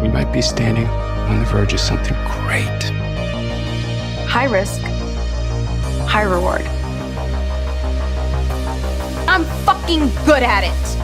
We might be standing on the verge of something great. High risk, high reward. I'm fucking good at it.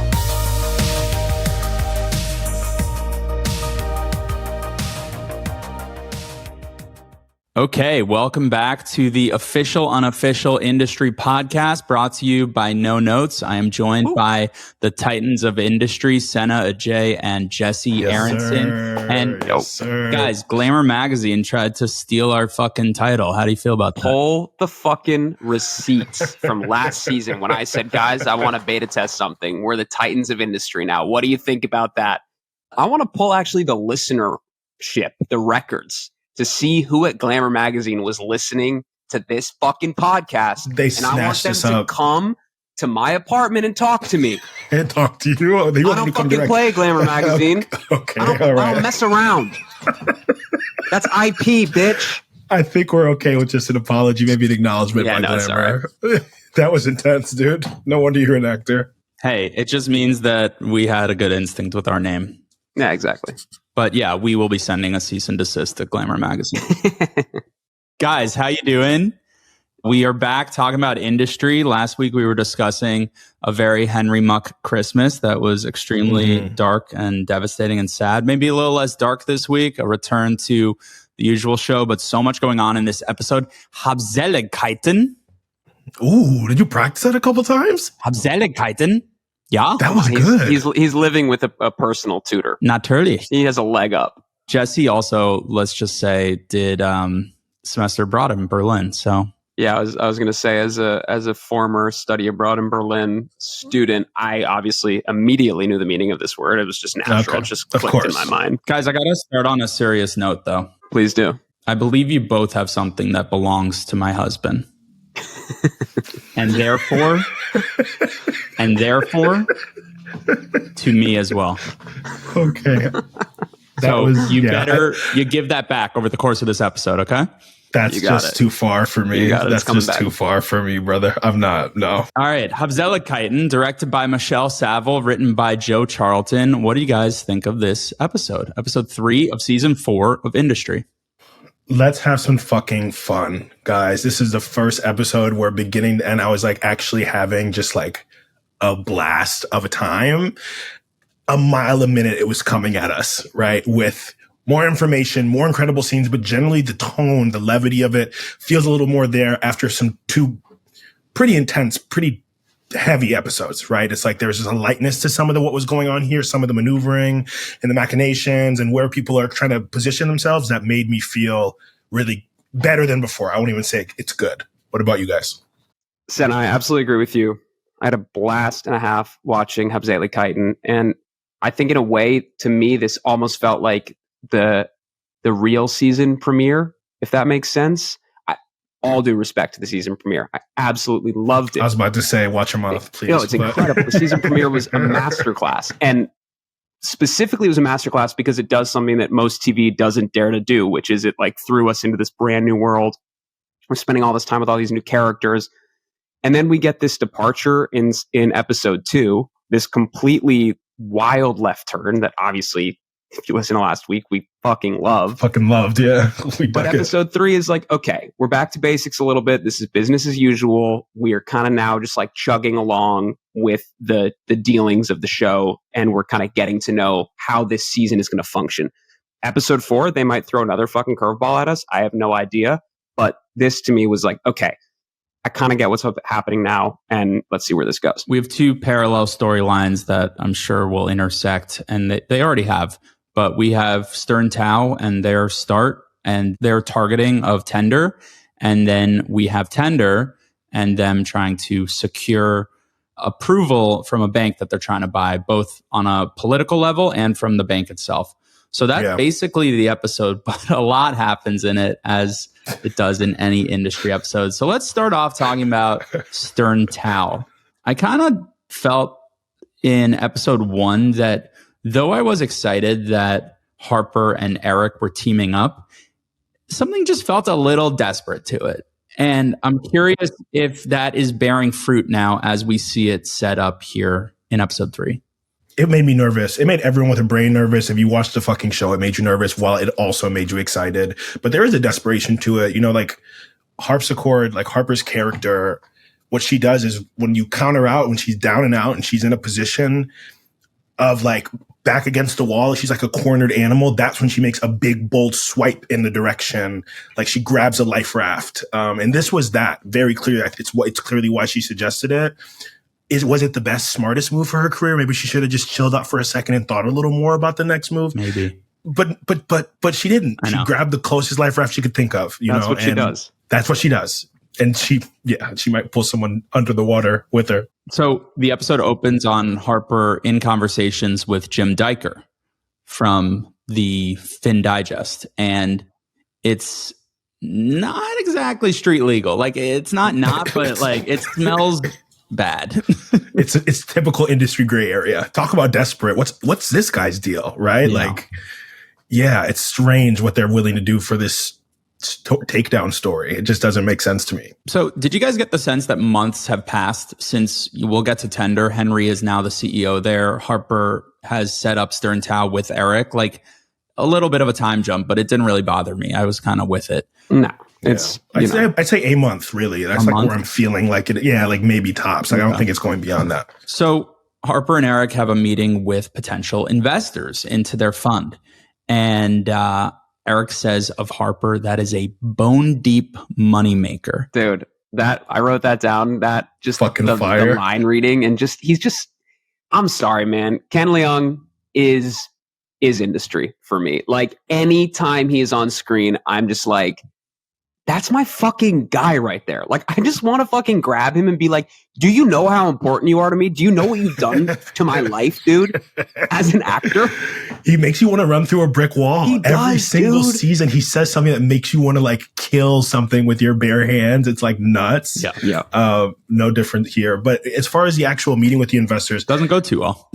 Okay, welcome back to the official unofficial industry podcast brought to you by No Notes. I am joined by the titans of industry, Sena, Ajay, and Jesse Harington. And guys, Glamour Magazine tried to steal our fucking title. How do you feel about that? Pull the fucking receipts from last season when I said, guys, I want to beta test something. We're the titans of industry now. What do you think about that? I want to pull actually the listenership, the records, to see who at Glamour Magazine was listening to this fucking podcast. And I want them to come to my apartment and talk to me. And talk to you? I don't fucking play Glamour Magazine. Okay, I don't mess around. That's IP, bitch. I think we're okay with just an apology, maybe an acknowledgement by Glamour. That was intense, dude. No wonder you're an actor. Hey, it just means that we had a good instinct with our name. Yeah, exactly. But yeah, we will be sending a cease and desist to Glamour Magazine. Guys, how you doing? We are back talking about industry. Last week we were discussing a very Henry Muck Christmas that was extremely dark and devastating and sad. Maybe a little less dark this week, a return to the usual show, but so much going on in this episode. Habseligkeiten. Ooh, did you practice that a couple times? Habseligkeiten. Yeah, that was good. He's living with a personal tutor. Natürlich. He has a leg up. Jesse also, let's just say, did semester abroad in Berlin. So yeah, I was going to say, as a former study abroad in Berlin student, I obviously immediately knew the meaning of this word. It was just natural. It just clicked in my mind. Guys, I got to start on a serious note, though. Please do. I believe you both have something that belongs to my husband. and therefore to me as well. Okay. You give that back over the course of this episode, okay? That's just too far for me. That's just too far for me, brother. I'm not, no. All right. Habseligkeiten, directed by Michelle Saville, written by Joe Charlton. What do you guys think of this episode? Episode 3 of season 4 of Industry. Let's have some fucking fun, guys. This is the first episode where beginning to end, I was like actually having just like a blast of a time. A mile a minute it was coming at us, right? With more information, more incredible scenes, but generally the tone, the levity of it feels a little more there after some two pretty intense, pretty heavy episodes, right? It's like there's just a lightness to some of what was going on here, some of the maneuvering and the machinations and where people are trying to position themselves that made me feel really better than before. I won't even say it's good. What about you guys? Sen, I absolutely agree with you. I had a blast and a half watching Habseligkeiten, and I think in a way, to me, this almost felt like the real season premiere, if that makes sense. All due respect to the season premiere, I absolutely loved it. I was about to say, watch your mouth, please. No, it's incredible. The season premiere was a masterclass, and specifically, it was a masterclass because it does something that most TV doesn't dare to do, which is it like threw us into this brand new world. We're spending all this time with all these new characters, and then we get this departure in episode 2, this completely wild left turn that obviously, if you listen to last week, we fucking loved. Yeah. But episode 3 is like, okay, we're back to basics a little bit. This is business as usual. We are kind of now just like chugging along with the dealings of the show, and we're kind of getting to know how this season is going to function. Episode 4, they might throw another fucking curveball at us. I have no idea. But this to me was like, okay, I kind of get what's happening now, and let's see where this goes. We have 2 parallel storylines that I'm sure will intersect, and they already have. But we have SternTao and their start and their targeting of Tender. And then we have Tender and them trying to secure approval from a bank that they're trying to buy, both on a political level and from the bank itself. So that's basically the episode, but a lot happens in it, as it does in any industry episode. So let's start off talking about SternTao. I kind of felt in episode 1 that though I was excited that Harper and Eric were teaming up, something just felt a little desperate to it. And I'm curious if that is bearing fruit now as we see it set up here in episode 3. it made me nervous. It made everyone with a brain nervous. If you watched the fucking show, it made you nervous while it also made you excited. But there is a desperation to it. You know, like harpsichord, like Harper's character, what she does is when you count her out, when she's down and out and she's in a position of like back against the wall, she's like a cornered animal. That's when she makes a big, bold swipe in the direction. Like she grabs a life raft. And this was that very clear. It's clearly why she suggested it. Was it the best, smartest move for her career? Maybe she should have just chilled out for a second and thought a little more about the next move. Maybe. But she didn't. She grabbed the closest life raft she could think of. That's what she does. That's what she does. And she might pull someone under the water with her. So the episode opens on Harper in conversations with Jim Dyker from the Finn Digest. And it's not exactly street legal. Like it's not, but like it smells bad. It's typical industry gray area. Talk about desperate. What's this guy's deal, right? Yeah. Like, yeah, it's strange what they're willing to do for this takedown story. It just doesn't make sense to me. So did you guys get the sense that months have passed since we'll get to Tender? Henry is now the CEO there. Harper has set up SternTao with Eric. Like a little bit of a time jump, but it didn't really bother me. I was kind of with it. No. It's I'd say a month, really. That's like where I'm feeling like it. Yeah, like maybe tops. Like I don't think it's going beyond that. So Harper and Eric have a meeting with potential investors into their fund. And Eric says of Harper, that is a bone deep moneymaker. Dude, that I wrote that down. That just fucking the fire. The line reading and he's just, I'm sorry, man. Ken Leung is industry for me. Like anytime he is on screen, I'm just like, that's my fucking guy right there. Like, I just want to fucking grab him and be like, do you know how important you are to me? Do you know what you've done to my life, dude? As an actor? He makes you want to run through a brick wall. He does, every single dude. season. He says something that makes you want to like kill something with your bare hands. It's like nuts. Yeah. No different here. But as far as the actual meeting with the investors, doesn't go too well.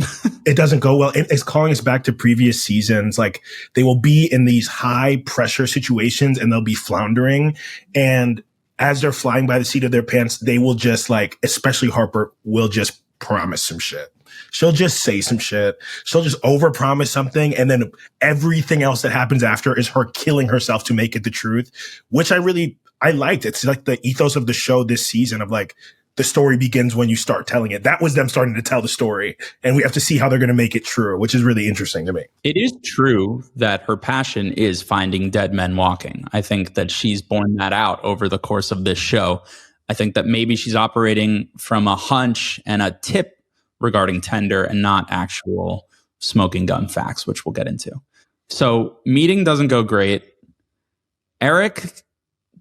It doesn't go well. It's calling us back to previous seasons. Like they will be in these high pressure situations and they'll be floundering. And as they're flying by the seat of their pants, they will just like, especially Harper, will just promise some shit. She'll just say some shit. She'll just overpromise something. And then everything else that happens after is her killing herself to make it the truth, which I liked. It's like the ethos of the show this season of like, the story begins when you start telling it. That was them starting to tell the story. And we have to see how they're going to make it true, which is really interesting to me. It is true that her passion is finding dead men walking. I think that she's borne that out over the course of this show. I think that maybe she's operating from a hunch and a tip regarding Tender and not actual smoking gun facts, which we'll get into. So meeting doesn't go great. Eric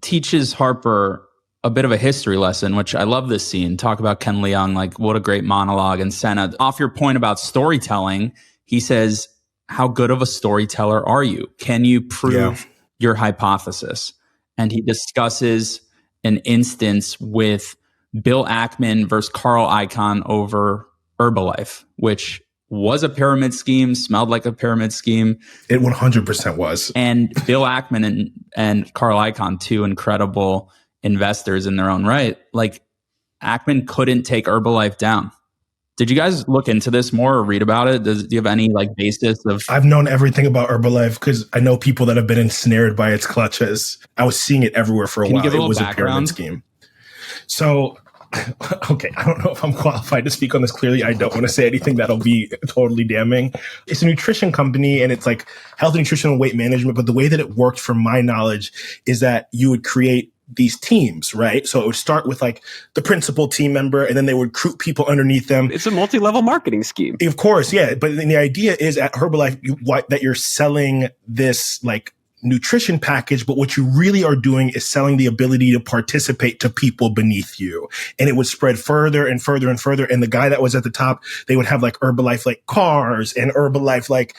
teaches Harper a bit of a history lesson, which I love this scene. Talk about Ken Leung, like what a great monologue. And Sena, off your point about storytelling, he says, how good of a storyteller are you? Can you prove your hypothesis? And he discusses an instance with Bill Ackman versus Carl Icahn over Herbalife, which was a pyramid scheme, smelled like a pyramid scheme. It 100% was. And Bill Ackman and Carl Icahn, two incredible investors in their own right, like Ackman couldn't take Herbalife down. Did you guys look into this more or read about it? Do you have any like basis of? I've known everything about Herbalife because I know people that have been ensnared by its clutches. I was seeing it everywhere for a while. It was a pyramid scheme. So, okay, I don't know if I'm qualified to speak on this clearly. I don't want to say anything that'll be totally damning. It's a nutrition company and it's like health, nutrition, and weight management. But the way that it worked, from my knowledge, is that you would create these teams, right? So it would start with like the principal team member and then they would recruit people underneath them. It's a multi-level marketing scheme. Of course, yeah. But the idea is at Herbalife that you're selling this like nutrition package, but what you really are doing is selling the ability to participate to people beneath you. And it would spread further and further and further. And the guy that was at the top, they would have like Herbalife like cars and Herbalife like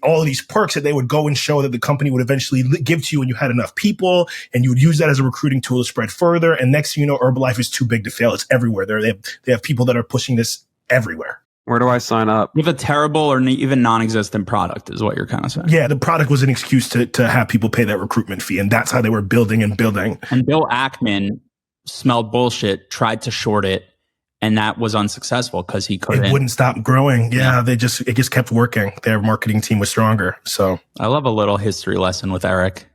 all of these perks that they would go and show that the company would eventually give to you when you had enough people, and you would use that as a recruiting tool to spread further. And next thing you know, Herbalife is too big to fail. It's everywhere. They have people that are pushing this everywhere. Where do I sign up? You have a terrible or even non-existent product is what you're kind of saying. Yeah, the product was an excuse to have people pay that recruitment fee. And that's how they were building and building. And Bill Ackman smelled bullshit, tried to short it, And that was unsuccessful because he couldn't. It wouldn't stop growing. Yeah, it just kept working. Their marketing team was stronger. So I love a little history lesson with Eric.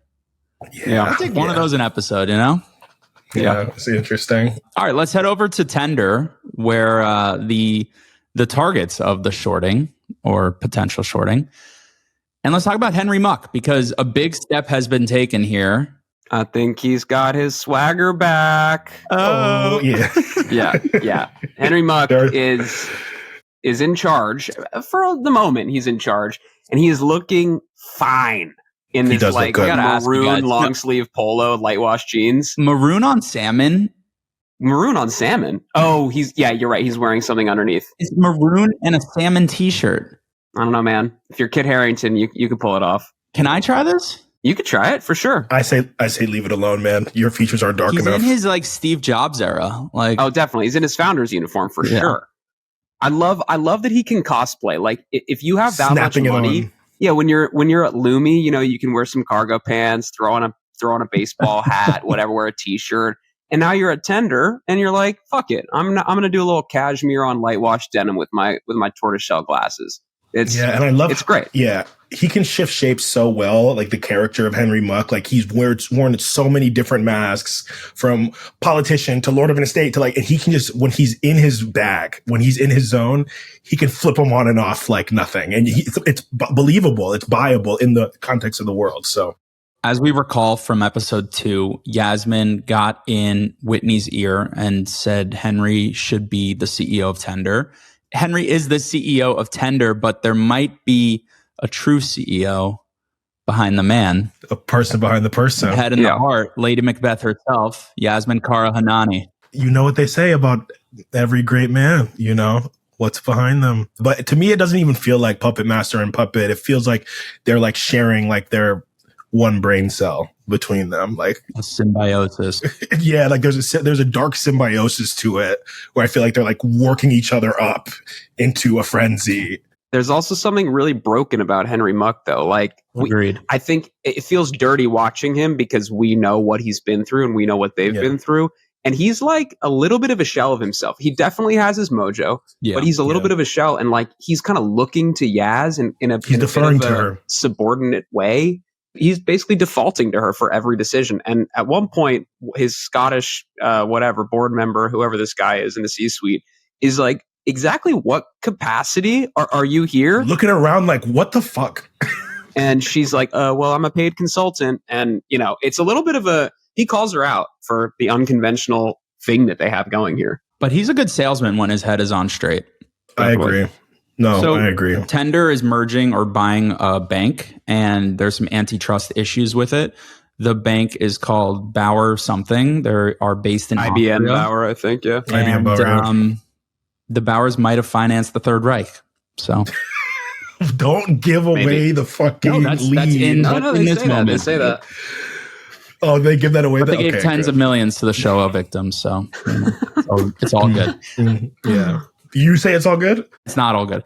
Yeah. I'll take one of those an episode, you know? Yeah, it's interesting. All right, let's head over to Tender, where the targets of the shorting or potential shorting. And let's talk about Henry Muck, because a big step has been taken here. I think he's got his swagger back. Oh, yeah. Yeah. Henry Muck is in charge. For the moment, he's in charge. And he is looking fine in this like maroon long sleeve polo, light wash jeans. Maroon on salmon? Maroon on salmon? Oh, you're right. He's wearing something underneath. It's maroon and a salmon t-shirt. I don't know, man. If you're Kit Harington, you can pull it off. Can I try this? You could try it for sure. I say leave it alone, man. Your features aren't dark enough. He's in his like Steve Jobs era. Like, oh, definitely. He's in his founder's uniform for sure. I love that he can cosplay. Like if you have that much money, when you're at Lumi, you can wear some cargo pants, throw on a baseball hat, whatever, wear a t-shirt. And now you're at Tender and you're like, fuck it. I'm going to do a little cashmere on light wash denim with my tortoiseshell glasses. And I love it's great. Yeah. He can shift shapes so well, like the character of Henry Muck. Like he's worn so many different masks, from politician to lord of an estate to and he can just, when he's in his bag, when he's in his zone, he can flip them on and off like nothing. And it's believable. It's buyable in the context of the world. So, as we recall from episode 2, Yasmin got in Whitney's ear and said Henry should be the CEO of Tender. Henry is the CEO of Tender, but there might be a true CEO behind the man. A person behind the person. The head and the heart, Lady Macbeth herself, Yasmin Kara Hanani. You know what they say about every great man, what's behind them. But to me, it doesn't even feel like puppet master and puppet. It feels like they're like sharing like their one brain cell between them, like a symbiosis. Yeah, like there's a dark symbiosis to it where I feel like they're like working each other up into a frenzy. There's also something really broken about Henry Muck, though. Like, agreed. I think it feels dirty watching him because we know what he's been through and we know what they've been through. And he's like a little bit of a shell of himself. He definitely has his mojo, but he's a little bit of a shell. And like, he's kind of looking to Yaz in a bit of a subordinate way. He's basically defaulting to her for every decision. And at one point, his Scottish, board member, whoever this guy is in the C-suite, is like, exactly what capacity are you here? Looking around like, what the fuck? And she's like, well, I'm a paid consultant. And, it's a little bit of he calls her out for the unconventional thing that they have going here. But he's a good salesman when his head is on straight. I agree. No, I agree. Tender is merging or buying a bank, and there's some antitrust issues with it. The bank is called Bauer something. They are based in IBM Austria. Bauer, I think, yeah. And, IBM Bauer. The Bauers might have financed the Third Reich. So don't give away the fucking lead. That's in this moment. They say that. Oh, they give that away? But they gave tens of millions to the Shoah victims, so it's all good. Yeah. You say it's all good? It's not all good.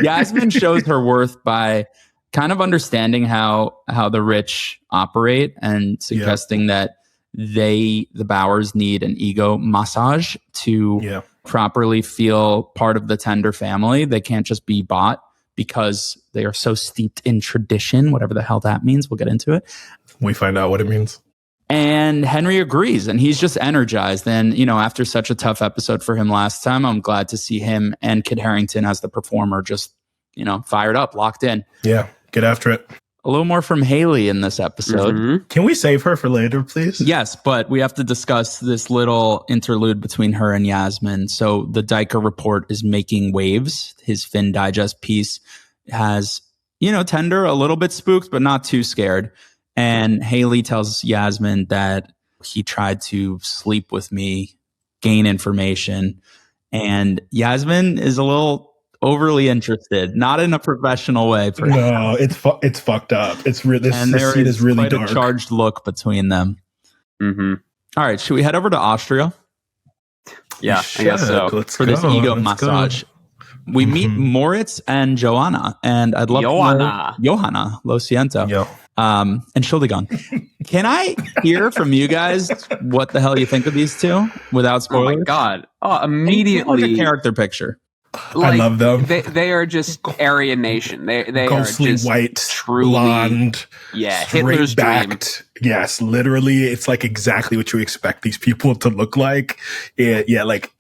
Yasmin shows her worth by kind of understanding how the rich operate and suggesting that the Bauers need an ego massage to properly feel part of the Tender family. They can't just be bought because they are so steeped in tradition, whatever the hell that means. We'll get into it. We find out what it means. And Henry agrees, and he's just energized. And, after such a tough episode for him last time, I'm glad to see him and Kit Harington as the performer just, fired up, locked in. Yeah, get after it. A little more from Hayley in this episode. Mm-hmm. Can we save her for later, please? Yes, but we have to discuss this little interlude between her and Yasmin. So the Dyker report is making waves. His Fin Digest piece has, Tender a little bit spooked, but not too scared. And Hayley tells Yasmin that he tried to sleep with me, gain information. And Yasmin is a little overly interested, not in a professional way. No, it's fucked up. It's this scene is really dark. A charged look between them. Mm-hmm. All right, should we head over to Austria? Yeah, I guess so. For this ego massage. We meet Moritz and Joanna, and I'd love Johanna, lo siento. Yo. And Schuldigung. Can I hear from you guys what the hell you think of these two without spoilers? Oh my god! Oh, immediately like a character picture. I love them. They are just Aryan nation. They ghostly are just white, truly, blonde, Hitler's backed. Yes, literally, it's like exactly what you expect these people to look like. Yeah, like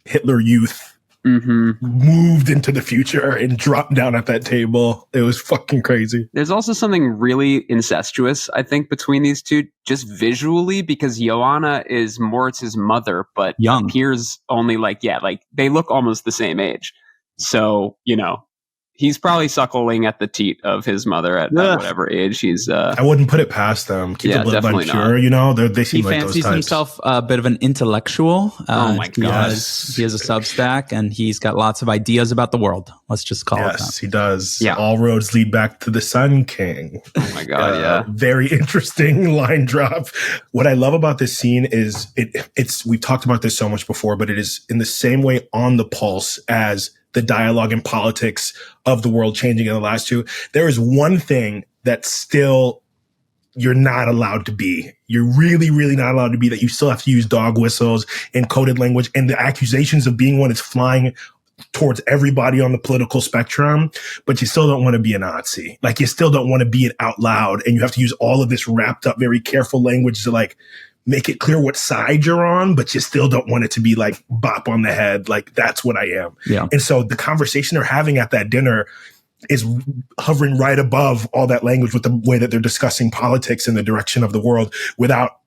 Hitler Youth moved into the future and dropped down at that table. It was fucking crazy. There's also something really incestuous, I think, between these two, just visually, because Joanna is Moritz's mother, but young, appears only like they look almost the same age. So, he's probably suckling at the teat of his mother at whatever age he's. I wouldn't put it past them. Keep the bloodline pure. They seem like those types. He fancies himself a bit of an intellectual. Oh my god! He has a Substack and he's got lots of ideas about the world. Let's just call it that. Yes, he does. Yeah. All roads lead back to the Sun King. Oh my god! Very interesting line drop. What I love about this scene is it's. We've talked about this so much before, but it is in the same way on the pulse as the dialogue and politics of the world changing in the last two. There is one thing that still you're not allowed to be. You're really, really not allowed to be, that you still have to use dog whistles and coded language, and the accusations of being one is flying towards everybody on the political spectrum, but you still don't want to be a Nazi. Like, you still don't want to be it out loud, and you have to use all of this wrapped up, very careful language to like make it clear what side you're on, but you still don't want it to be like bop on the head. Like, that's what I am. Yeah. And so the conversation they're having at that dinner is hovering right above all that language with the way that they're discussing politics and the direction of the world without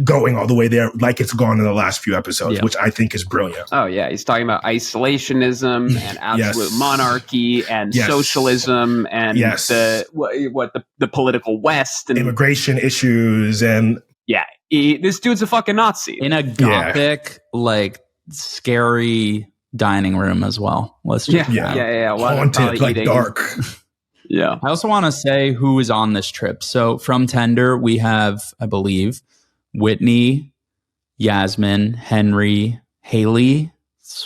going all the way there like it's gone in the last few episodes, which I think is brilliant. Oh yeah, he's talking about isolationism and absolute monarchy and socialism and the political West and immigration issues and this dude's a fucking Nazi in a gothic, like scary dining room as well. Let's just haunted, like dark. Yeah. I also want to say who is on this trip. So from Tender, we have, I believe, Whitney, Yasmin, Henry, Hayley.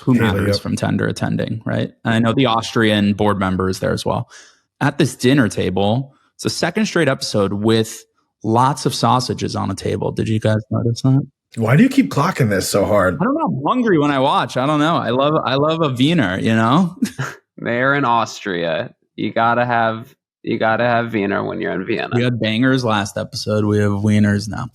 Who matters from Tender attending, right? And I know the Austrian board member is there as well. At this dinner table, it's a second straight episode with lots of sausages on a table. Did you guys notice that? Why do you keep clocking this so hard? I don't know. I'm hungry when I watch. I don't know. I love a Wiener, They're in Austria. You gotta have Wiener when you're in Vienna. We had bangers last episode. We have Wieners now.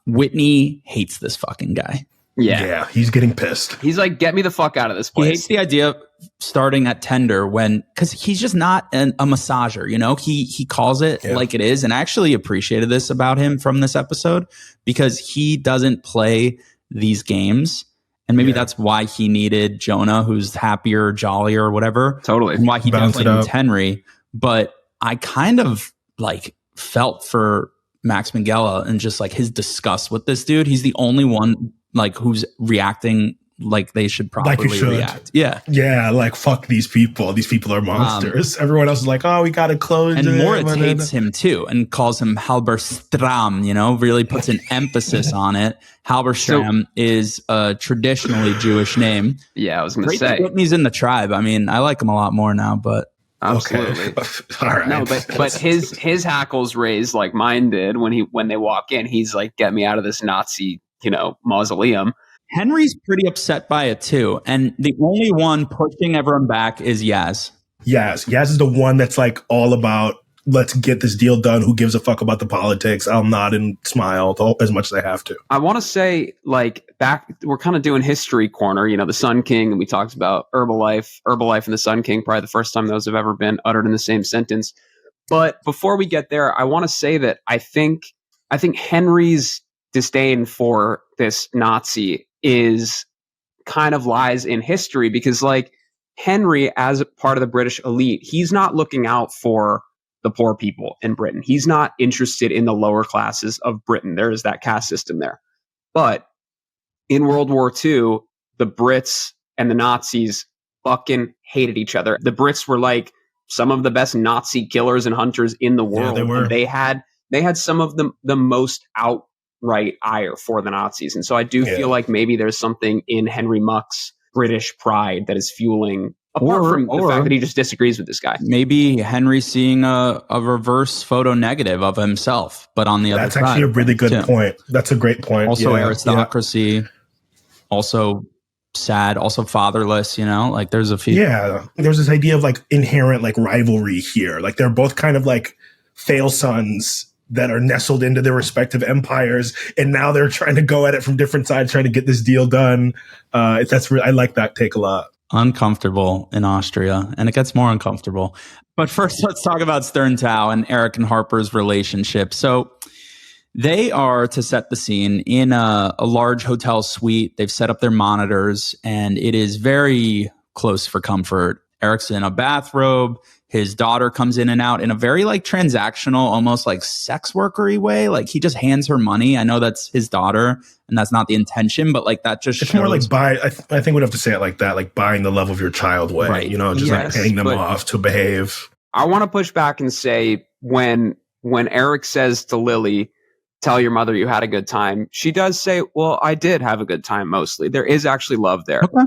Whitney hates this fucking guy. Yeah, he's getting pissed. He's like, get me the fuck out of this place. He hates the idea of starting at Tender because he's just not a massager, He calls it like it is. And I actually appreciated this about him from this episode because he doesn't play these games. And maybe that's why he needed Jonah, who's happier, jollier, whatever. Totally. And why he definitely needs Henry. But I kind of like felt for Max Minghella and just like his disgust with this dude. He's the only one like who's reacting like they should properly react. Yeah, like fuck these people. These people are monsters. Everyone else is like, oh, we gotta close. And Moritz hates him too and calls him Halber Stram, really puts an emphasis on it. Halber Stram is a traditionally Jewish name. Yeah, I was gonna say. Whitney's in the tribe. I mean, I like him a lot more now, but absolutely. All right. No, but his hackles raised like mine did when they walk in. He's like, get me out of this Nazi, mausoleum. Henry's pretty upset by it too. And the only one pushing everyone back is Yaz. Yaz is the one that's like all about, let's get this deal done. Who gives a fuck about the politics? I'll nod and smile as much as I have to. I want to say, like, we're kind of doing history corner, the Sun King, and we talked about Herbalife and the Sun King, probably the first time those have ever been uttered in the same sentence. But before we get there, I want to say that I think Henry's disdain for this Nazi is kind of lies in history because, like, Henry, as a part of the British elite, he's not looking out for the poor people in Britain. He's not interested in the lower classes of Britain. There is that caste system there. But in World War II, the Brits and the Nazis fucking hated each other. The Brits were like some of the best Nazi killers and hunters in the world. Yeah, they were. And they had some of the most outright ire for the Nazis. And so I do feel like maybe there's something in Henry Muck's British pride that is fueling Apart from the fact that he just disagrees with this guy. Maybe Henry seeing a reverse photo negative of himself, but on the other side. That's actually a really good point. That's a great point. Also aristocracy, also sad, also fatherless, like there's a few. Yeah, there's this idea of like inherent like rivalry here. Like they're both kind of like fail sons that are nestled into their respective empires, and now they're trying to go at it from different sides, trying to get this deal done. I like that take a lot. Uncomfortable in Austria, and it gets more uncomfortable. But first, let's talk about SternTao and Eric and Harper's relationship. So they are, to set the scene, in a large hotel suite. They've set up their monitors, and it is very close for comfort. Eric's in a bathrobe. His daughter comes in and out in a very like transactional, almost like sex workery way. Like he just hands her money. I know that's his daughter and that's not the intention, but like that just it's shows. More like I think we'd have to say it like that, like buying the love of your child way, right. Just like paying them off to behave. I want to push back and say when Eric says to Lily, tell your mother you had a good time, she does say, well, I did have a good time mostly. There is actually love there. Okay.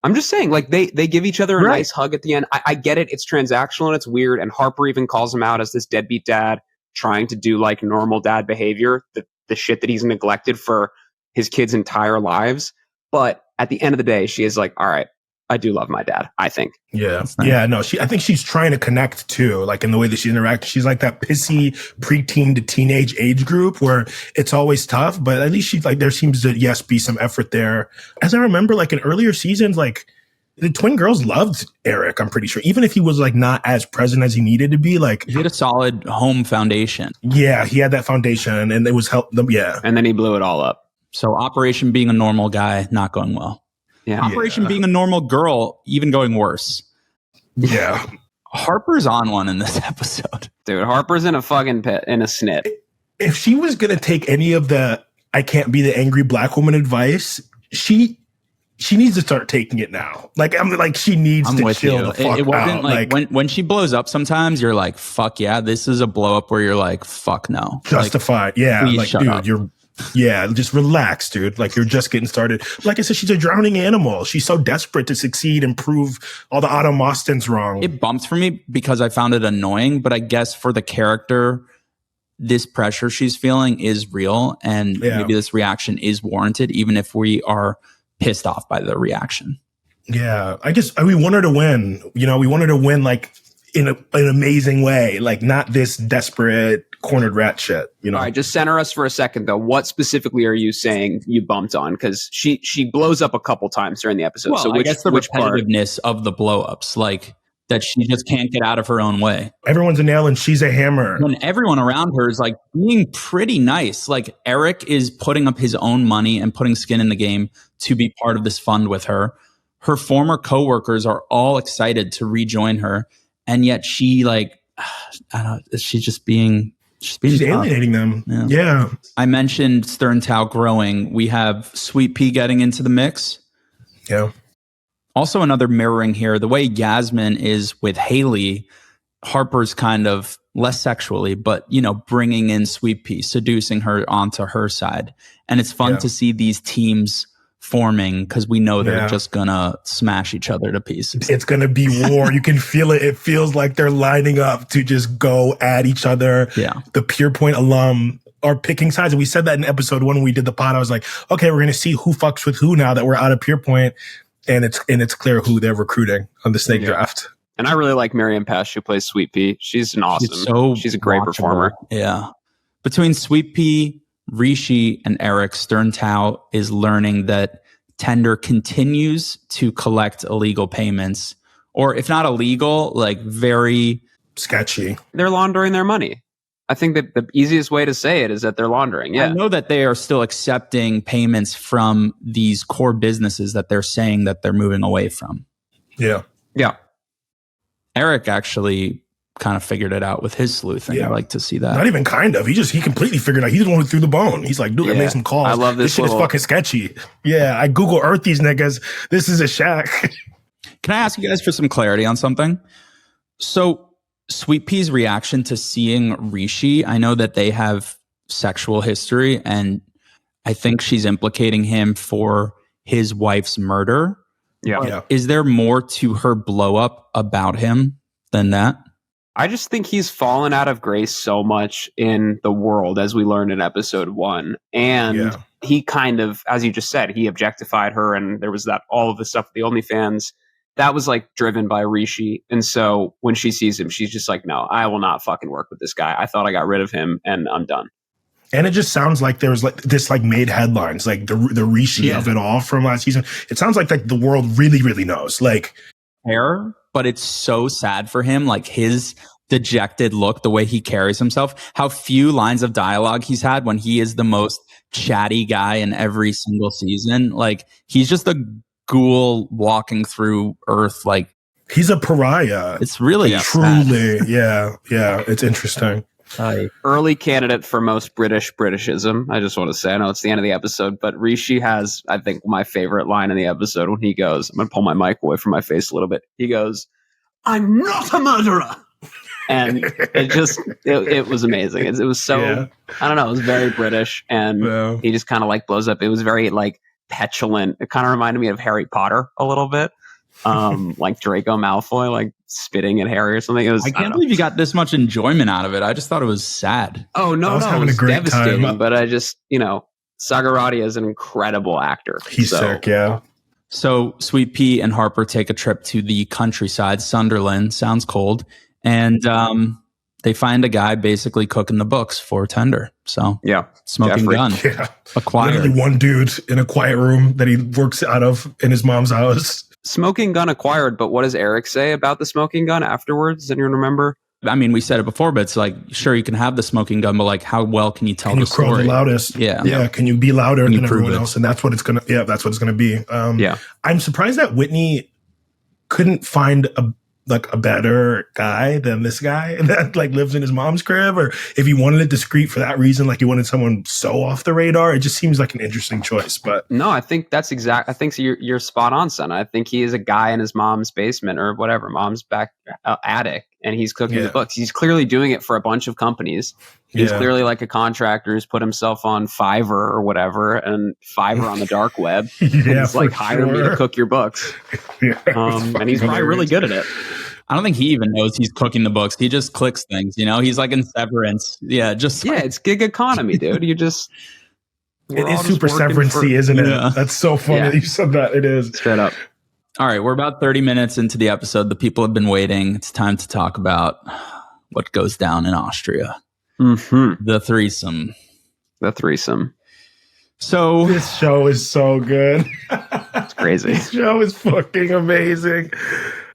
I'm just saying, like, they give each other a nice hug at the end. I get it. It's transactional and it's weird. And Harper even calls him out as this deadbeat dad trying to do, like, normal dad behavior, the shit that he's neglected for his kids' entire lives. But at the end of the day, she is like, all right, I do love my dad, I think. Yeah. Nice. Yeah, no, I think she's trying to connect too, like in the way that she interacts. She's like that pissy preteen to teenage age group where it's always tough, but at least she's like, there seems to, be some effort there. As I remember, like in earlier seasons, like the twin girls loved Eric, I'm pretty sure, even if he was like not as present as he needed to be. Like he had a solid home foundation. Yeah, he had that foundation and it was help them. Yeah. And then he blew it all up. So Operation being a normal guy, not going well. Yeah. Operation being a normal girl, even going worse. Yeah. Harper's on one in this episode. Dude, Harper's in a fucking pit, in a snit. If she was going to take any of the I can't be the angry black woman advice, she needs to start taking it now. Like, she needs to chill the fuck it wasn't out. Like when she blows up, sometimes you're like, fuck yeah, this is a blow up where you're like, fuck no. Justified. Like, yeah. Like, dude, up. Just relax, dude. Like, you're just getting started. Like I said, she's a drowning animal. She's so desperate to succeed and prove all the Otto Mostens wrong. It bumped for me because I found it annoying, but I guess for the character, this pressure she's feeling is real, and maybe this reaction is warranted, even if we are pissed off by the reaction. Yeah, I guess we want her to win. We want her to win, like, in an amazing way, like not this desperate cornered rat shit. All right, just center us for a second though. What specifically are you saying you bumped on? Because she blows up a couple times during the episode. Well, I guess the repetitiveness of the blow ups, like that she just can't get out of her own way. Everyone's a nail and she's a hammer. When everyone around her is like being pretty nice. Like Eric is putting up his own money and putting skin in the game to be part of this fund with her. Her former coworkers are all excited to rejoin her. And yet she like, I don't know, she's alienating them. Yeah. I mentioned SternTao growing. We have Sweet Pea getting into the mix. Yeah. Also another mirroring here, the way Yasmin is with Hayley, Harper's kind of less sexually, but, bringing in Sweet Pea, seducing her onto her side. And it's fun to see these teams forming because we know they're just gonna smash each other to pieces. It's gonna be war. You can feel it. It feels like they're lining up to just go at each other. Yeah. The Pierpoint alum are picking sides. And we said that in episode 1 when we did the pod. I was like, okay, we're gonna see who fucks with who now that we're out of Pierpoint. And it's clear who they're recruiting on the snake draft. And I really like Miriam Pesh, who plays Sweet Pea. She's she's a great performer. Yeah. Between Sweet Pea, Rishi, and Eric, SternTao is learning that Tender continues to collect illegal payments, or if not illegal, like very sketchy. They're laundering their money. I think that the easiest way to say it is that they're laundering. Yeah. I know that they are still accepting payments from these core businesses that they're saying that they're moving away from. Yeah. Yeah. Eric actually kind of figured it out with his sleuthing. I like to see that. Not even kind of. He completely figured it out. He's the one who threw the bone. He's like, dude, I made some calls. I love this shit is fucking sketchy. Yeah. I Google Earth these niggas. This is a shack. Can I ask you guys for some clarity on something? So Sweet Pea's reaction to seeing Rishi, I know that they have sexual history, and I think she's implicating him for his wife's murder. Yeah. Is there more to her blow up about him than that? I just think he's fallen out of grace so much in the world, as we learned in episode 1. And he kind of, as you just said, he objectified her, and there was all of the stuff with the OnlyFans. That was like driven by Rishi. And so when she sees him, she's just like, no, I will not fucking work with this guy. I thought I got rid of him and I'm done. And it just sounds like there was like this like made headlines, like the Rishi of it all from last season. It sounds like the world really, really knows. Like, but it's so sad for him. Like his dejected look, the way he carries himself, how few lines of dialogue he's had when he is the most chatty guy in every single season. Like he's just a ghoul walking through Earth. Like he's a pariah. It's really truly, yeah. It's interesting. Early candidate for most Britishism. I just want to say, I know it's the end of the episode, but Rishi has, I think, my favorite line in the episode when he goes, I'm going to pull my mic away from my face a little bit. He goes, "I'm not a murderer." And it was amazing. It was so, I don't know, it was very British. And he just kind of like blows up. It was very like petulant. It kind of reminded me of Harry Potter a little bit. Like Draco Malfoy, like spitting at Harry or something. I can't believe you got this much enjoyment out of it. I just thought it was sad. Oh, no, it was devastating. Time. But I just, Sagarati is an incredible actor. He's sick, yeah. So Sweet Pea and Harper take a trip to the countryside, Sunderland. Sounds cold. And they find a guy basically cooking the books for tender. So smoking gun. Yeah. Acquired. Literally one dude in a quiet room that he works out of in his mom's house. Smoking gun acquired, but what does Eric say about the smoking gun afterwards? Does anyone remember? I mean, we said it before, but it's like, sure, you can have the smoking gun, but like, how well can you tell the story? Can you crow the loudest? Yeah. Can you be louder than everyone else? And that's what it's gonna. Yeah, that's what it's gonna be. I'm surprised that Whitney couldn't find a better guy than this guy that like lives in his mom's crib, or if he wanted it discreet for that reason, like he wanted someone so off the radar. It just seems like an interesting choice. But no, I think that's exact. I think you're spot on, son. I think he is a guy in his mom's basement or whatever, mom's back attic, and he's cooking the books. He's clearly doing it for a bunch of companies. He's clearly like a contractor who's put himself on Fiverr or whatever, and Fiverr on the dark web. He's like, hire me to cook your books. And he's probably really good at it. I don't think he even knows he's cooking the books. He just clicks things, he's like in Severance. It's gig economy, dude. It is super Severance-y, isn't it? That's so funny that you said that. It is. Straight up. All right, we're about 30 minutes into the episode. The people have been waiting. It's time to talk about what goes down in Austria. Mm-hmm. The threesome. So this show is so good. It's crazy. This show is fucking amazing.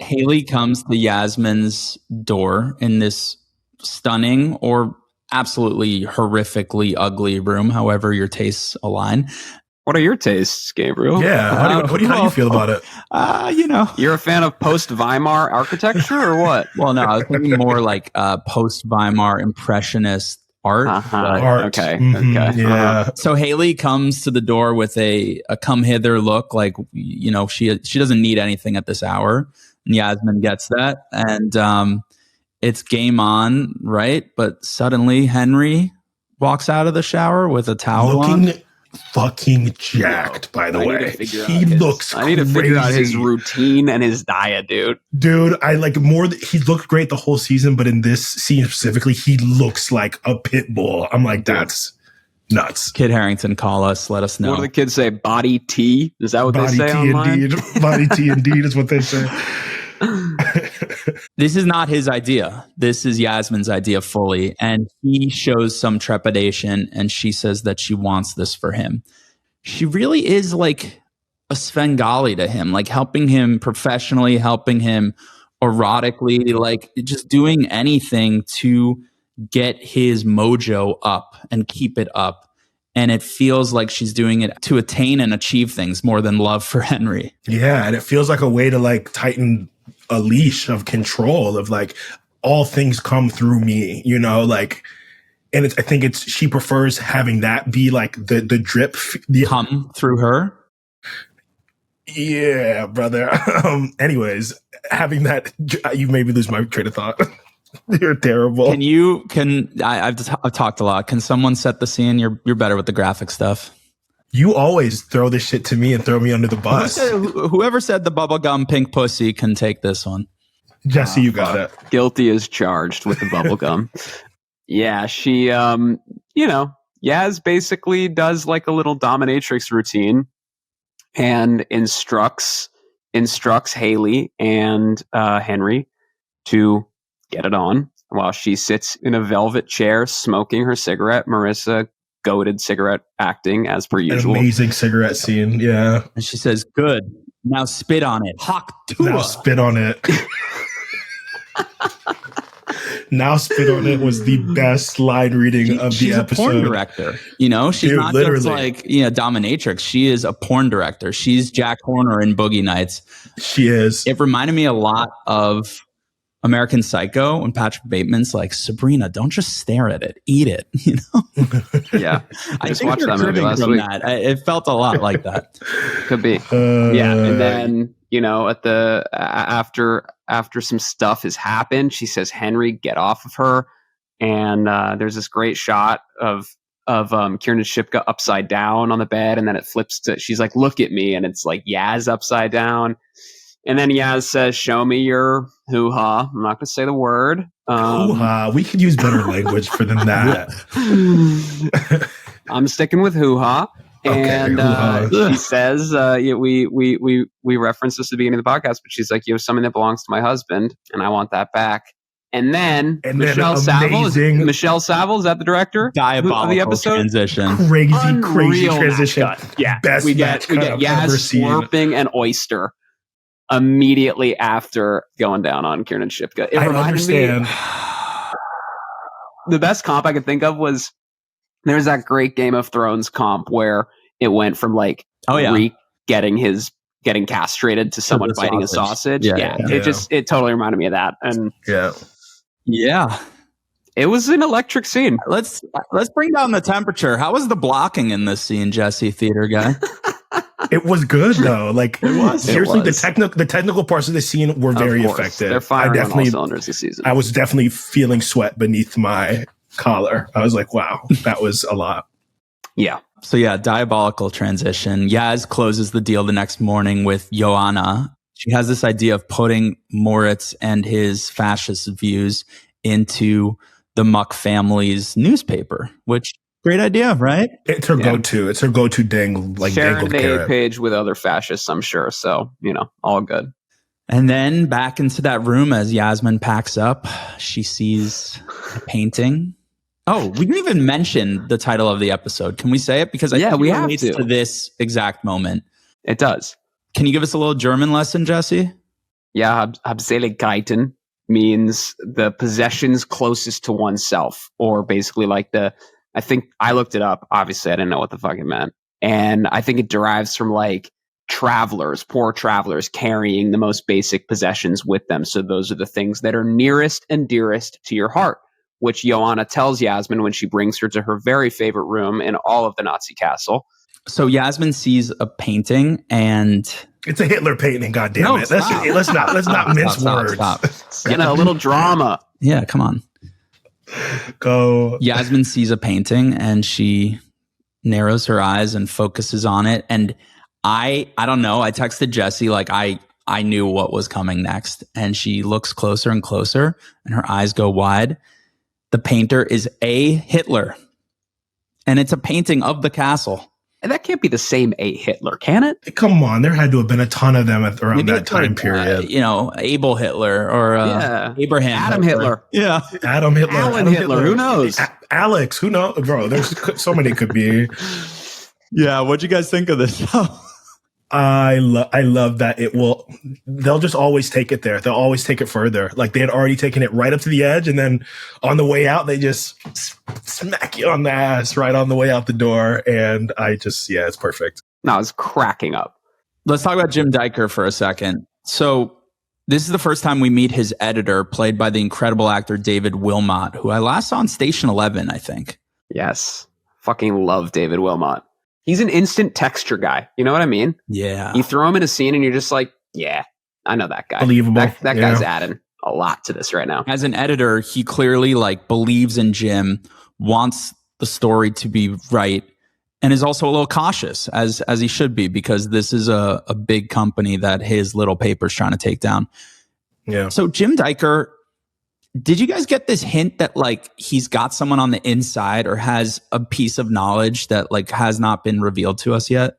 Hayley comes to Yasmin's door in this stunning or absolutely horrifically ugly room, however your tastes align. What are your tastes, Gabriel? Yeah, how do you feel about it? You're a fan of post-Weimar architecture or what? Well, no, I was thinking more like post-Weimar impressionist art. Art. Okay. Mm-hmm. Okay. Yeah. So Hayley comes to the door with a come hither look, like she doesn't need anything at this hour. And Yasmin gets that, and it's game on, right? But suddenly Henry walks out of the shower with a towel on. Fucking jacked, by the way. He looks crazy. I need to figure out his routine and his diet, dude. Dude, I like more. He looked great the whole season, but in this scene specifically, he looks like a pit bull. I'm like, that's nuts. Kid Harington, call us. Let us know. What do the kids say? Body tea? Is that what they say online? Indeed. Body tea indeed is what they say. This is not his idea. This is Yasmin's idea fully. And he shows some trepidation, and she says that she wants this for him. She really is like a Svengali to him, like helping him professionally, helping him erotically, like just doing anything to get his mojo up and keep it up. And it feels like she's doing it to attain and achieve things more than love for Henry. Yeah, and it feels like a way to like tighten a leash of control of like all things come through me, like, and I think she prefers having that be like the drip, come through her. Yeah, brother. Anyways, having that, you made me lose my train of thought. You're terrible. I've talked a lot. Can someone set the scene? You're better with the graphic stuff. You always throw this shit to me and throw me under the bus. Whoever said the bubblegum pink pussy can take this one. Jesse, you got it. Guilty as charged with the bubblegum. Yeah, she, Yaz basically does like a little dominatrix routine and instructs Hayley and Henry to get it on while she sits in a velvet chair smoking her cigarette. Marisa, goated cigarette acting as per usual. An amazing cigarette scene, yeah. And she says, "Good. Now spit on it. Hawk Tua." Now spit on it. Now spit on it was the best line reading of the episode. She's a porn director. She's not just like, dominatrix. She is a porn director. She's Jack Horner in Boogie Nights. She is. It reminded me a lot of American Psycho when Patrick Bateman's like, Sabrina, don't just stare at it, eat it. Yeah, I just watched that movie last week. It felt a lot like that. Could be. Yeah, and then at the after some stuff has happened, she says, "Henry, get off of her." And there's this great shot of Kiernan Shipka upside down on the bed, and then it flips to, she's like, "Look at me," and it's like Yaz upside down. And then Yaz says, "Show me your hoo-ha." I'm not going to say the word. Hoo-ha. We could use better language for than that. I'm sticking with hoo-ha. Okay, and she says, we referenced this at the beginning of the podcast, but she's like, "You have something that belongs to my husband, and I want that back." And then Michelle Saville, is that the director? Diabolical of the episode? Transition. Crazy transition. Yeah, best we get Yaz slurping an oyster immediately after going down on Kiernan Shipka. It reminded me. The best comp I could think of was, there's that great Game of Thrones comp where it went from like Reek getting castrated to someone biting a sausage. Yeah. It totally reminded me of that. And yeah, it was an electric scene. Let's bring down the temperature. How was the blocking in this scene, Jesse, theater guy? It was good though. Like, it was. Seriously, the technical parts of the scene were very effective. They're firing on all cylinders this season. I was definitely feeling sweat beneath my collar. I was like, wow, that was a lot. Yeah. So yeah, diabolical transition. Yaz closes the deal the next morning with Joanna. She has this idea of putting Moritz and his fascist views into the Muck family's newspaper, which great idea, right? It's her go-to. It's her go-to ding, like sharing dangled carrot. the page with other fascists, I'm sure. So, all good. And then back into that room as Yasmin packs up, she sees a painting. Oh, we didn't even mention the title of the episode. Can we say it? Because I think we it have relates to this exact moment. It does. Can you give us a little German lesson, Jesse? Yeah, Habseligkeiten means the possessions closest to oneself, or basically like I think I looked it up. Obviously, I didn't know what the fuck it meant. And I think it derives from like poor travelers carrying the most basic possessions with them. So those are the things that are nearest and dearest to your heart, which Joanna tells Yasmin when she brings her to her very favorite room in all of the Nazi castle. So Yasmin sees a painting, and it's a Hitler painting. God damn it! Let's not mince words. Stop. A little drama. Yeah, come on. Go. Yasmin sees a painting, and she narrows her eyes and focuses on it. And I don't know. I texted Jesse like I knew what was coming next, and she looks closer and closer, and her eyes go wide. The painter is A. Hitler, and it's a painting of the castle. And that can't be the same A. Hitler, can it? Come on, there had to have been a ton of them around that time period. Abel Hitler or Abraham Adam Hitler. Yeah, Adam Hitler. Alan Hitler. Who knows? Alex. Who knows, bro? There's so many could be. Yeah, what'd you guys think of this? I love that they'll just always take it there. They'll always take it further. Like they had already taken it right up to the edge, and then on the way out, they just smack you on the ass right on the way out the door. And it's perfect. No, I was cracking up. Let's talk about Jim Dyker for a second. So this is the first time we meet his editor, played by the incredible actor David Wilmot, who I last saw on Station 11, I think. Yes. Fucking love David Wilmot. He's an instant texture guy. You know what I mean? Yeah. You throw him in a scene and you're just like, yeah, I know that guy. Believable. That guy's adding a lot to this right now. As an editor, he clearly believes in Jim, wants the story to be right, and is also a little cautious, as he should be, because this is a big company that his little paper's trying to take down. Yeah. So Jim Dyker, did you guys get this hint that like he's got someone on the inside or has a piece of knowledge that like has not been revealed to us yet?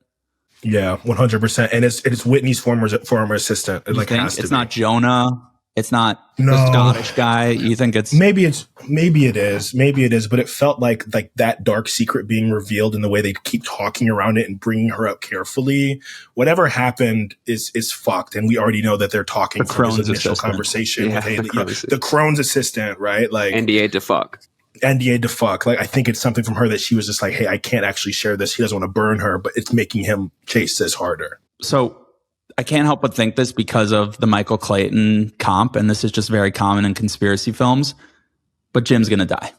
Yeah, 100%. And it's Whitney's former assistant. It like has to it's be. not Jonah. It's not No. the Scottish guy. You think it's maybe it is, but it felt like that dark secret being revealed in the way they keep talking around it and bringing her up carefully. Whatever happened is fucked, and we already know that they're talking from this initial conversation with Hayley. The Crohn's assistant, right? Like NDA to fuck. Like, I think it's something from her that she was just like, hey, I can't actually share this. He doesn't want to burn her, but it's making him chase this harder. So I can't help but think this because of the Michael Clayton comp, and this is just very common in conspiracy films, but Jim's going to die.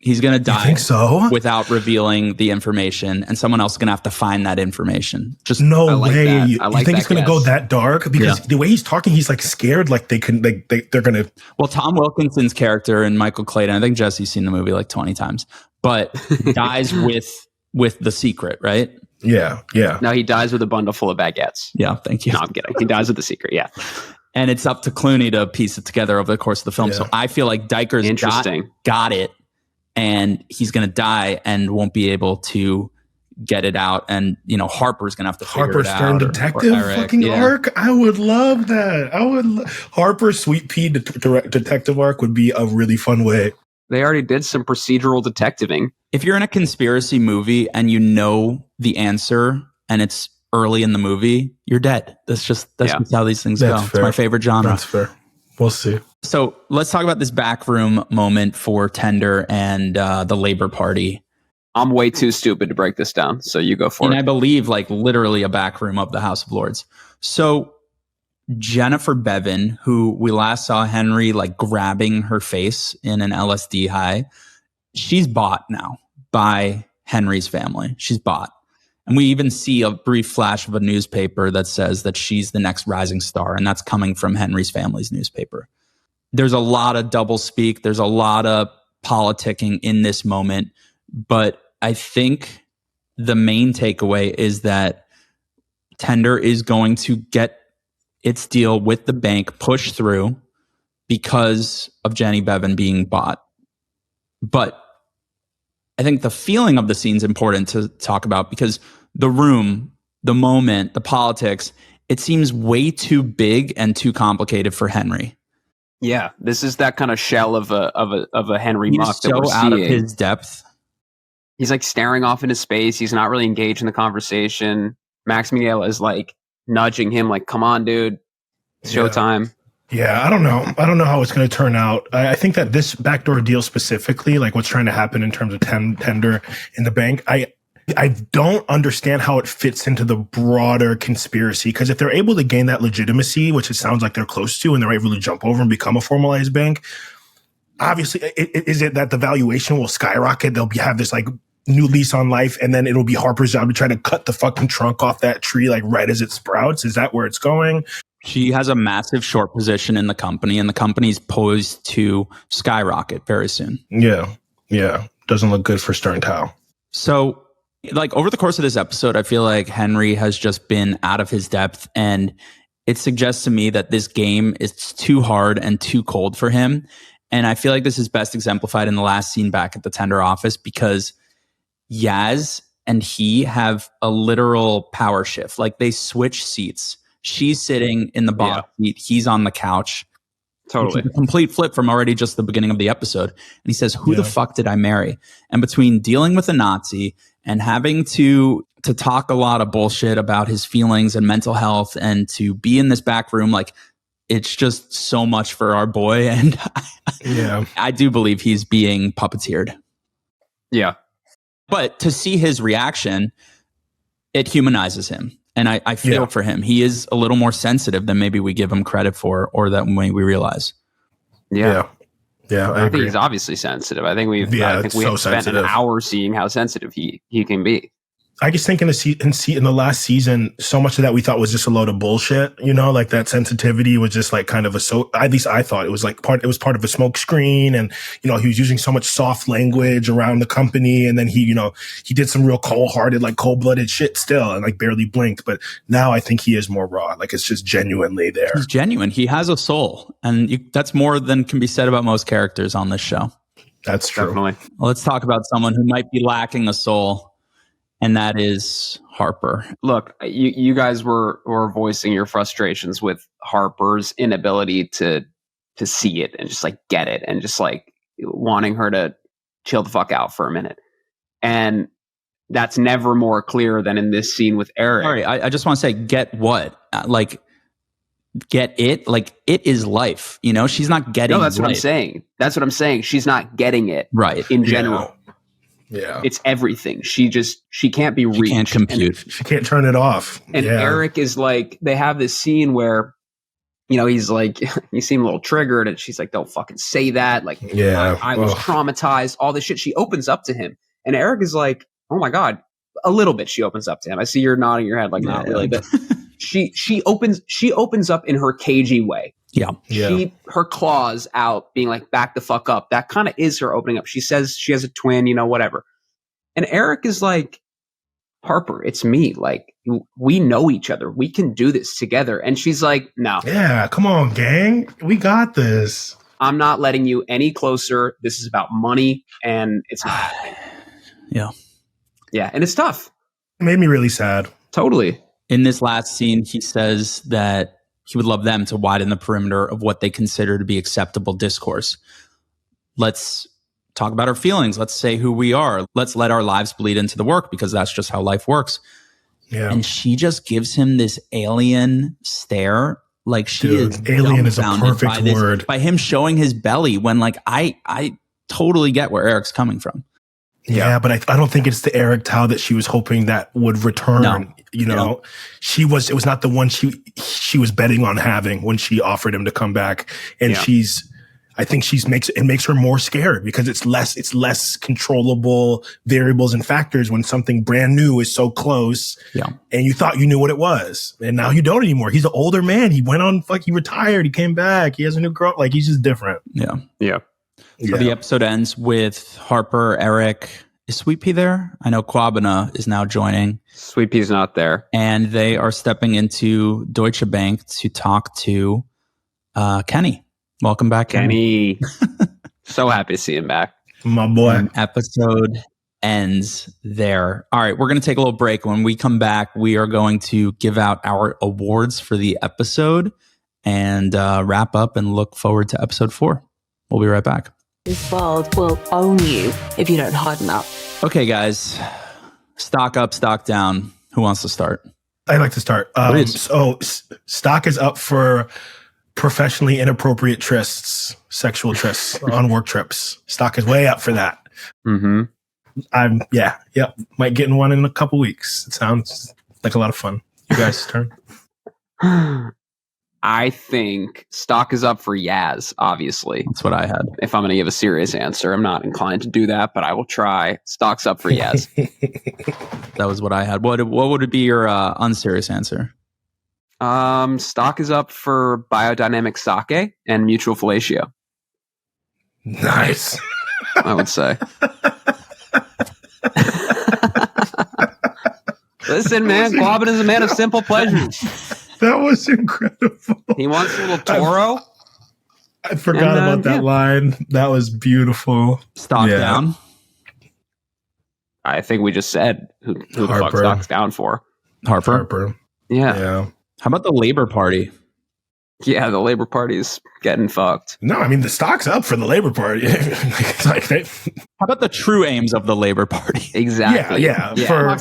He's going to die. You think so? Without revealing the information, and someone else is going to have to find that information. Just no like way. That. You think it's going to go that dark? Because the way he's talking, he's like scared, like they're going to. Well, Tom Wilkinson's character in Michael Clayton, I think Jesse's seen the movie like 20 times, but dies with the secret, right? Yeah. No, he dies with a bundle full of baguettes. Yeah, thank you. No, I'm kidding. He dies with the secret, yeah. And it's up to Clooney to piece it together over the course of the film. Yeah. So I feel like Dyker's got it, and he's going to die and won't be able to get it out. And, Harper's going to have to figure it out. Harper Stern detective fucking arc? I would love that. Harper's Sweet Pea detective arc would be a really fun way. They already did some procedural detectiving. If you're in a conspiracy movie and you know the answer and it's early in the movie, you're dead. That's just how these things go. Fair. It's my favorite genre. That's fair. We'll see. So let's talk about this backroom moment for Tender and the Labor Party. I'm way too stupid to break this down, so you go for it. And I believe like literally a backroom of the House of Lords. So Jennifer Bevan, who we last saw Henry like grabbing her face in an LSD high, she's bought now by Henry's family. She's bought. And we even see a brief flash of a newspaper that says that she's the next rising star, and that's coming from Henry's family's newspaper. There's a lot of doublespeak. There's a lot of politicking in this moment. But I think the main takeaway is that Tender is going to get its deal with the bank pushed through because of Jenny Bevan being bought. But I think the feeling of the scene is important to talk about because the room, the moment, the politics, it seems way too big and too complicated for Henry. Yeah, this is that kind of shell of a Henry Muck that we're seeing. Out of his depth. He's like staring off into space. He's not really engaged in the conversation. Max Myha'la is like nudging him like, come on, dude, it's showtime. Yeah, I don't know how it's going to turn out. I think that this backdoor deal specifically, like what's trying to happen in terms of Tender in the bank, I don't understand how it fits into the broader conspiracy. Because if they're able to gain that legitimacy, which it sounds like they're close to, and they're able to jump over and become a formalized bank, obviously, is it that the valuation will skyrocket? They'll have this like new lease on life, and then it'll be Harper's job to try to cut the fucking trunk off that tree like right as it sprouts. Is that where it's going? She has a massive short position in the company, and the company's poised to skyrocket very soon. Yeah. Doesn't look good for SternTao. So, like, over the course of this episode, I feel like Henry has just been out of his depth, and it suggests to me that this game is too hard and too cold for him. And I feel like this is best exemplified in the last scene back at the Tender office because Yaz and he have a literal power shift. Like, they switch seats. She's sitting in the bottom seat. He's on the couch. Totally. A complete flip from already just the beginning of the episode. And he says, who the fuck did I marry? And between dealing with a Nazi and having to talk a lot of bullshit about his feelings and mental health and to be in this back room, like, it's just so much for our boy. And I do believe he's being puppeteered. Yeah. But to see his reaction, it humanizes him. And I feel for him. He is a little more sensitive than maybe we give him credit for or that we realize. Yeah, I think he's obviously sensitive. I think we spent an hour seeing how sensitive he can be. I just think in the last season, so much of that we thought was just a load of bullshit. You know, like that sensitivity was just like kind of at least I thought it was like part of a smoke screen, and you know he was using so much soft language around the company, and then he did some real cold-blooded shit still, and like barely blinked. But now I think he is more raw. Like it's just genuinely there. He's genuine. He has a soul, and that's more than can be said about most characters on this show. That's true. Definitely. Well, let's talk about someone who might be lacking a soul. And that is Harper. Look, you guys were voicing your frustrations with Harper's inability to see it and just like get it and just like wanting her to chill the fuck out for a minute. And that's never more clear than in this scene with Eric. Sorry, I just want to say, get what? Get it? Like, it is life. You know, she's not getting it. No, that's what I'm saying. That's what I'm saying. She's not getting it. Right. In general. Yeah. It's everything. She can't be reached. She can't compute. She can't turn it off. And Eric is like, they have this scene where, you know, he's like, you seem a little triggered, and she's like, don't fucking say that. Like, I was traumatized, all this shit. She opens up to him. And Eric is like, oh my God, a little bit. She opens up to him. I see you're nodding your head like, not really, but she opens up in her cagey way. Yeah. Her claws out, being like, back the fuck up. That kind of is her opening up. She says she has a twin, you know, whatever. And Eric is like, Harper, it's me. Like, we know each other. We can do this together. And she's like, no. Yeah, come on, gang. We got this. I'm not letting you any closer. This is about money, and it's not. Yeah. Yeah, and it's tough. It made me really sad. Totally. In this last scene, he says that he would love them to widen the perimeter of what they consider to be acceptable discourse. Let's talk about our feelings. Let's say who we are. Let's let our lives bleed into the work, because that's just how life works. Yeah. And she just gives him this alien stare. Like, she is alien is a perfect word. By him showing his belly, when like I totally get where Eric's coming from. Yeah, but I don't think it's the Eric Tao that she was hoping that would return. No. You know, it was not the one she was betting on having when she offered him to come back. And I think it makes her more scared, because it's less controllable variables and factors when something brand new is so close. Yeah. And you thought you knew what it was, and now you don't anymore. He's an older man. He went on, he retired. He came back. He has a new girl. Like, he's just different. Yeah. Yeah. So the episode ends with Harper, Eric. Is Sweet Pea there? I know Kwabena is now joining. Sweet Pea's not there. And they are stepping into Deutsche Bank to talk to Kenny. Welcome back, Kenny. So happy to see him back. My boy. Episode ends there. All right, we're going to take a little break. When we come back, we are going to give out our awards for the episode and wrap up and look forward to episode 4. We'll be right back. This world will own you if you don't harden up. Okay, guys. Stock up, stock down. Who wants to start? I'd like to start. So stock is up for professionally inappropriate trysts, sexual trysts on work trips. Stock is way up for that. Mm-hmm. Might get in one in a couple weeks. It sounds like a lot of fun. You guys' turn. I think stock is up for Yaz, obviously. That's what I had. If I'm going to give a serious answer, I'm not inclined to do that, but I will try. Stock's up for Yaz. That was what I had. What would it be your unserious answer? Stock is up for biodynamic sake and mutual fellatio. Nice. I would say. Listen, man, Quabbin is a man of simple pleasures. That was incredible. He wants a little Toro. I forgot about that line. That was beautiful. Stock down. I think we just said who the fuck stock's down for. Harper. Yeah. How about the Labor Party? Yeah, the Labor Party is getting fucked. No, I mean, the stock's up for the Labor Party. How about the true aims of the Labor Party? Exactly. Yeah. For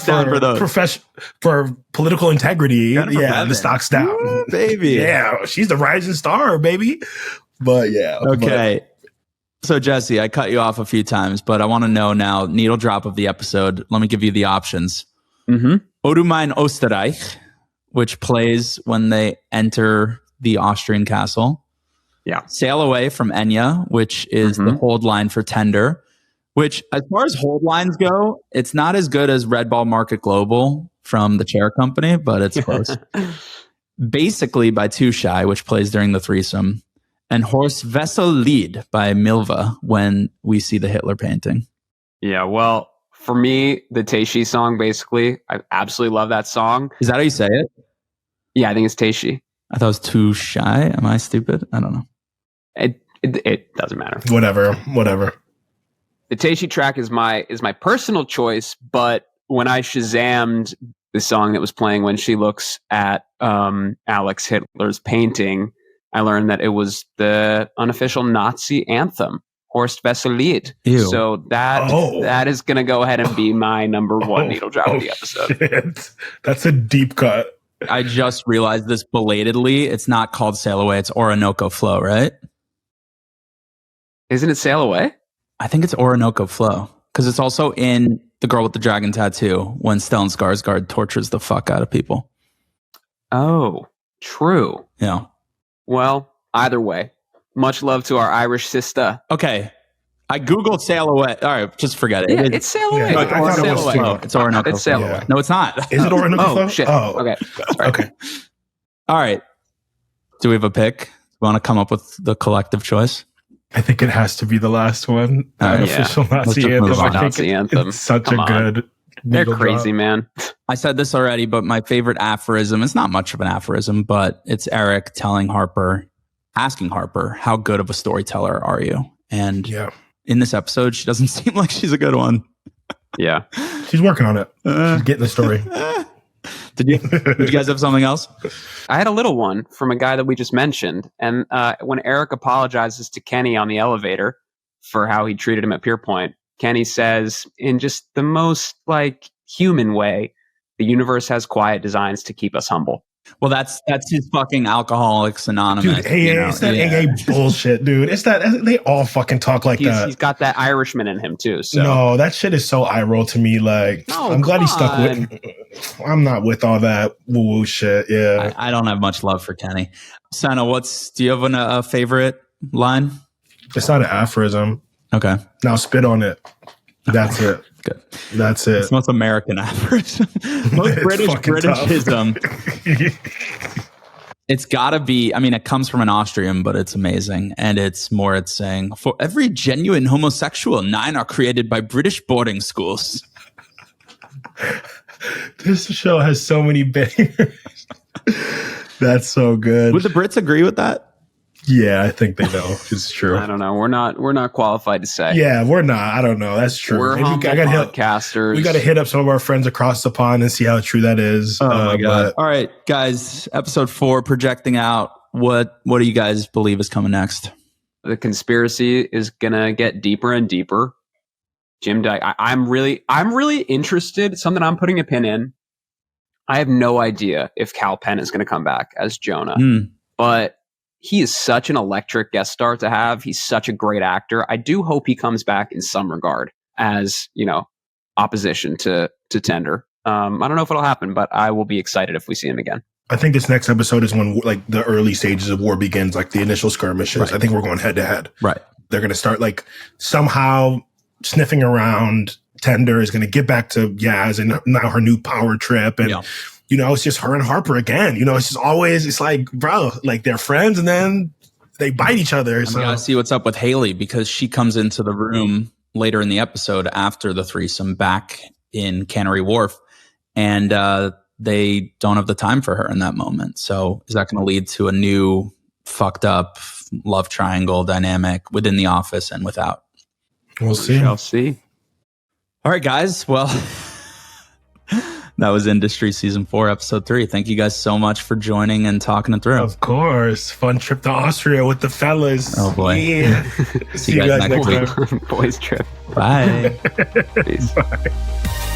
political integrity, the stock's down. Woo, baby. Yeah, she's the rising star, baby. But yeah. Okay. So, Jesse, I cut you off a few times, but I want to know now, needle drop of the episode. Let me give you the options. Mm-hmm. Odumein Österreich, which plays when they enter the Austrian castle. Yeah. Sail Away from Enya, which is the hold line for Tender, Which, as far as hold lines go, it's not as good as Red Ball Market Global from the chair company, but it's close. Basically by Too Shy, which plays during the threesome, and Horst Wessel Lied by Milva when we see the Hitler painting. Yeah, well, for me, the Teishi song, basically, I absolutely love that song. Is that how you say it? Yeah, I think it's Teishi. I thought it was Too Shy. Am I stupid? I don't know. It doesn't matter. Whatever. The Teishi track is my personal choice, but when I Shazammed the song that was playing when she looks at Alex Hitler's painting, I learned that it was the unofficial Nazi anthem, Horst Wessel Lied. Ew. So that is going to go ahead and be my number one needle drop of the episode. Shit. That's a deep cut. I just realized this belatedly. It's not called Sail Away. It's Orinoco Flow, right? Isn't it Sail Away? I think it's Orinoco Flow because it's also in The Girl with the Dragon Tattoo when Stellan Skarsgård tortures the fuck out of people. Oh, true. Yeah. Well, either way, much love to our Irish sister. Okay. I Googled Sail Away. All right, just forget it. Yeah, it's Sail Away. Yeah, I thought it was Sail too. Away. It's Orinoco It's Sail Flow. Away. No, it's not. Is it Orinoco Flow? Oh, shit. Oh, Okay. Sorry. okay. All right. Do we have a pick? Do we want to come up with the collective choice? I think it has to be the last one. All right, Unofficial Let's Nazi just move anthem. on. I think Nazi anthem. it's such Come a on. good. They're needle crazy, drop. man. I said this already, but my favorite aphorism, it's not much of an aphorism, but it's Eric asking Harper, how good of a storyteller are you? And Yeah, in this episode, she doesn't seem like she's a good one. Yeah. she's working on it. She's getting the story. Did you guys have something else? I had a little one from a guy that we just mentioned. And when Eric apologizes to Kenny on the elevator for how he treated him at Pierpoint, Kenny says, in just the most human way, the universe has quiet designs to keep us humble. Well, that's his fucking Alcoholics Anonymous. Dude, it's that AA bullshit, dude. It's that they all fucking talk like that. He's got that Irishman in him too. So No, that shit is so eye roll to me. I'm glad he stuck with. I'm not with all that woo woo shit. Yeah, I don't have much love for Kenny. Sena, do you have a favorite line? it's not an aphorism. Okay, Now spit on it. That's it. good. That's it. It's most American aphorism. Most It's fucking Britishism. It's gotta be, it comes from an Austrian, but it's amazing. And it's saying, for every genuine homosexual, 9 are created by British boarding schools. This show has so many bangers. That's so good. Would the Brits agree with that? Yeah, I think they know. It's true. I don't know. We're not qualified to say. Yeah, we're not. I don't know. That's true. We're Maybe humble podcasters. We got to hit up some of our friends across the pond and see how true that is. Oh my God. but- All right, guys, episode 4, projecting out. What do you guys believe is coming next? The conspiracy is gonna get deeper and deeper. Jim Dyker. I'm really interested. Something I'm putting a pin in. I have no idea if Cal Penn is going to come back as Jonah, but he is such an electric guest star to have. He's such a great actor. I do hope he comes back in some regard as, opposition to Tender. I don't know if it'll happen, but I will be excited if we see him again. I think this next episode is when the early stages of war begins, the initial skirmishes. Right. I think we're going head to head. Right. They're going to start somehow sniffing around. Tender is going to get back to Yaz and now her new power trip. And, it's just her and Harper again. It's just always, bro, they're friends and then they bite each other. I gotta see what's up with Hayley because she comes into the room later in the episode after the threesome back in Cannery Wharf. And they don't have the time for her in that moment. So is that going to lead to a new fucked up love triangle dynamic within the office and without? We'll see. We shall see. All right, guys. Well, that was Industry Season 4, Episode 3. Thank you guys so much for joining and talking it through. Of course. Fun trip to Austria with the fellas. Oh, boy. Yeah. See you guys next time. Boys trip. Bye. Peace. Bye.